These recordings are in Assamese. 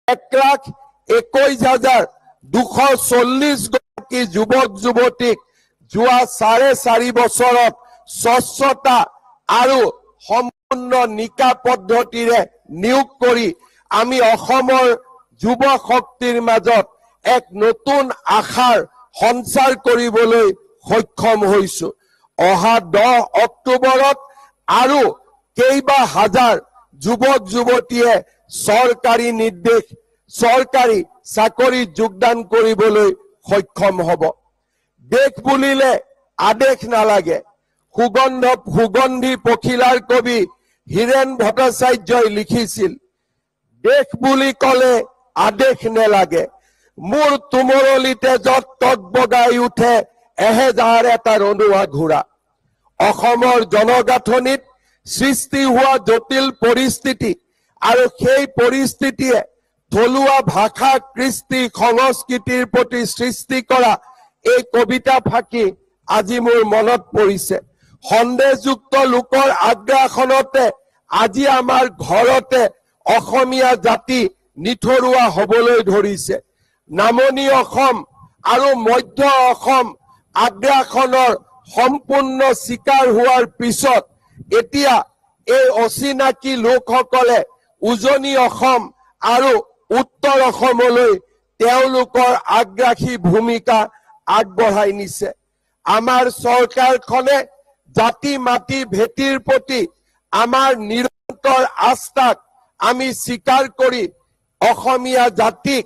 1,21,240 গৰাকী যুৱক যুৱতীক যোৱা 4.5 বছৰত স্বচ্ছতা আৰু সম্পূৰ্ণ নিকা পদ্ধতিৰে নিয়োগ কৰি আমি অসমৰ যুৱ শক্তিৰ মাজত এক নতুন আশাৰ সঞ্চাৰ কৰিবলৈ সক্ষম হৈছো। অহা 10 অক্টোবৰত আৰু কেইবা হাজাৰ যুৱক যুৱতীয়ে চৰকাৰী নিৰ্দেশ চৰকাৰী চাকৰিত যোগদান কৰিবলৈ সক্ষম হ'ব। দেশ বুলিলে আদেশ নালাগে। সুগন্ধি পখিলাৰ কবি হীৰেন ভট্টাচাৰ্যই লিখিছিল, দেশ বুলি কলে আদেশ নেলাগে, মোৰ তুমৰলিতে যত তক বগাই উঠে এহেজাৰ এটা ৰনুৱা ঘোঁৰা। অসমৰ জনগাঁথনিত সৃষ্টি হোৱা জটিল পৰিস্থিতি আৰু সেই পৰিস্থিতিয়ে থলুৱা ভাষা কৃষ্টি সংস্কৃতিৰ প্ৰতি সৃষ্টি কৰা এই কবিতা ফাঁকি আজি মোৰ মনত পৰিছে। সন্দেহযুক্ত লোকৰ আগ্ৰাসনতে আজি আমাৰ ঘৰতে অসমীয়া জাতি নিথৰুৱা হবলৈ ধৰিছে। নামনি অসম আৰু মধ্য অসম আগ্ৰাসনৰ সম্পূৰ্ণ চিকাৰ হোৱাৰ পিছত এতিয়া এই অচিনাকি লোকসকলে উজনি অসম আৰু উত্তৰ অসমলৈ তেওঁলোকৰ আগ্ৰাসী ভূমিকা আগবঢ়াই নিছে। আমাৰ চৰকাৰখনে জাতি মাটি ভেটিৰ প্ৰতি আমাৰ নিৰন্তৰ আস্থাক আমি স্বীকাৰ কৰি অসমীয়া জাতিক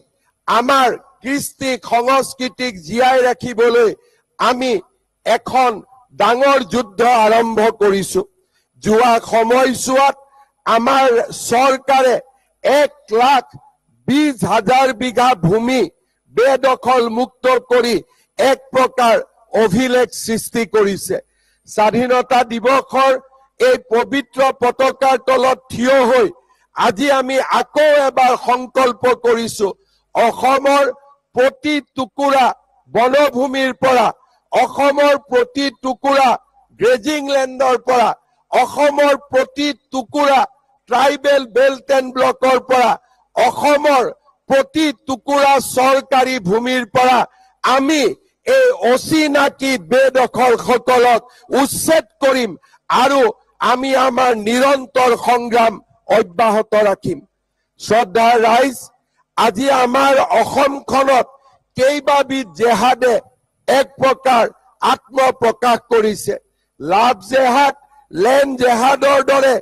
আমাৰ কৃষ্টি সংস্কৃতিক জীয়াই ৰাখিবলৈ আমি এখন ডাঙৰ যুদ্ধ আৰম্ভ কৰিছো। যোৱা সময়ছোৱাত আমাৰ চৰকাৰে 1,20,000 বিঘা ভূমি বেদখল মুক্ত কৰি এক প্ৰকাৰ অভিলেখ সৃষ্টি কৰিছে। স্বাধীনতা দিৱসৰ এই পবিত্ৰ পতাকাৰ তলত থিয় হৈ আজি আমি আকৌ এবাৰ সংকল্প কৰিছো, অসমৰ প্ৰতি টুকুৰা বনভূমিৰ পৰা, অসমৰ প্ৰতি টুকুৰা গ্ৰেজিং লেণ্ডৰ পৰা, অসমৰ প্ৰতি টুকুৰা ট্ৰাইবেল বেল্ট এণ্ড ব্লকৰ পৰা, অসমৰ প্ৰতি টুকুৰা চৰকাৰী ভূমিৰ পৰা আমি এই অচিনাকি বেদখলসকলক উচ্ছেদ কৰিম আৰু আমি আমাৰ নিৰন্তৰ সংগ্ৰাম অব্যাহত ৰাখিম। শ্ৰদ্ধাৰ ৰাইজ, আজি আমাৰ অসমখনত কেইবাবিধ জেহাদে এক প্ৰকাৰ আত্মপ্ৰকাশ কৰিছে। লাভ জেহাদ, লেণ্ড জেহাদৰ দৰে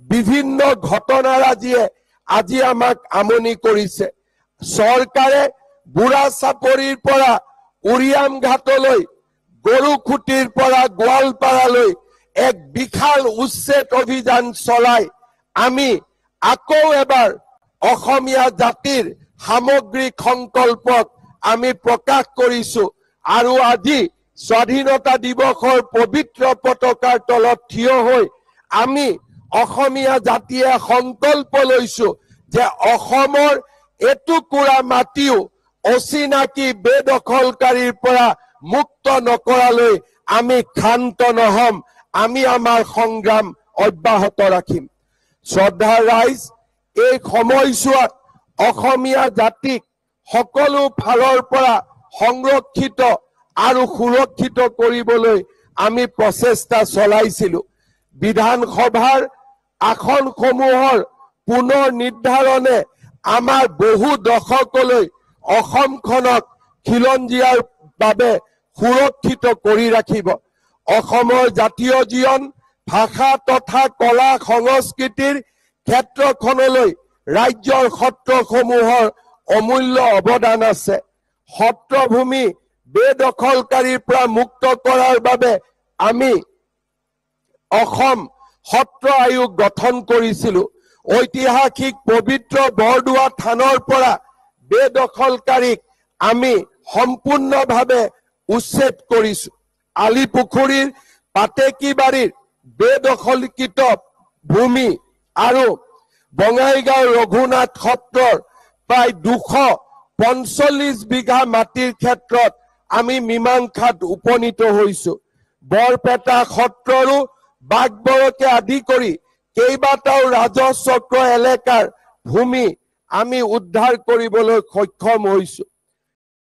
বিভিন্ন ঘটনাৰাজিয়ে আজি আমাক আমনি কৰিছে। চৰকাৰে বুঢ়া চাপৰিৰ পৰা উৰিয়াম ঘাটলৈ, গৰুখুটিৰ পৰা গোৱালপাৰালৈ এক বিশাল উচ্ছেদ অভিযান চলাই আমি আকৌ এবাৰ অসমীয়া জাতিৰ সামগ্ৰিক সংকল্পক আমি প্ৰকাশ কৰিছো আৰু আজি স্বাধীনতা দিৱসৰ পবিত্ৰ পতাকাৰ তলত থিয় হৈ আমি অসমীয়া জাতিয়ে সংকল্প লৈছো যে অসমৰ এটুকুৰা মাটিও অচিনাকি বেদখলকাৰীৰ পৰা মুক্ত নকৰালৈ আমি ক্ষান্ত নহম, আমি আমাৰ সংগ্ৰাম অব্যাহত ৰাখিম। শ্ৰদ্ধাৰ ৰাইজ, এই সময়ছোৱাত অসমীয়া জাতিক সকলো ফালৰ পৰা সংৰক্ষিত আৰু সুৰক্ষিত কৰিবলৈ আমি প্ৰচেষ্টা চলাইছিলো। বিধানসভাৰ আসনসমূহৰ পুনৰ নিৰ্ধাৰণে আমাৰ বহু দশকলৈ অসমখনক খিলঞ্জীয়াৰ বাবে সুৰক্ষিত কৰি ৰাখিব। অসমৰ জাতীয় জীৱন, ভাষা তথা কলা সংস্কৃতিৰ ক্ষেত্ৰখনলৈ ৰাজ্যৰ সত্ৰসমূহৰ অমূল্য অৱদান আছে। সত্ৰভূমি বেদখলকাৰীৰ পৰা মুক্ত কৰাৰ বাবে আমি অসম সত্ৰ আয়োগ গঠন কৰিছিলো। ঐতিহাসিক পবিত্ৰ বৰদোৱা থানৰ পৰা বেদখলকাৰীক আমি সম্পূৰ্ণভাৱে উচ্ছেদ কৰিছো। আলিপুখুৰীৰ পাতেকীবাৰীৰ বেদখলকৃত ভূমি আৰু বঙাইগাঁও ৰঘুনাথ সত্ৰৰ প্ৰায় 245 বিঘা মাটিৰ ক্ষেত্ৰত আমি মীমাংসাত উপনীত হৈছো। বৰপেটা সত্ৰৰো বাগবৰকে আদি কৰি কেইবাটাও ৰাজহ চক্ৰ এলেকাৰ ভূমি আমি উদ্ধাৰ কৰিবলৈ সক্ষম হৈছো।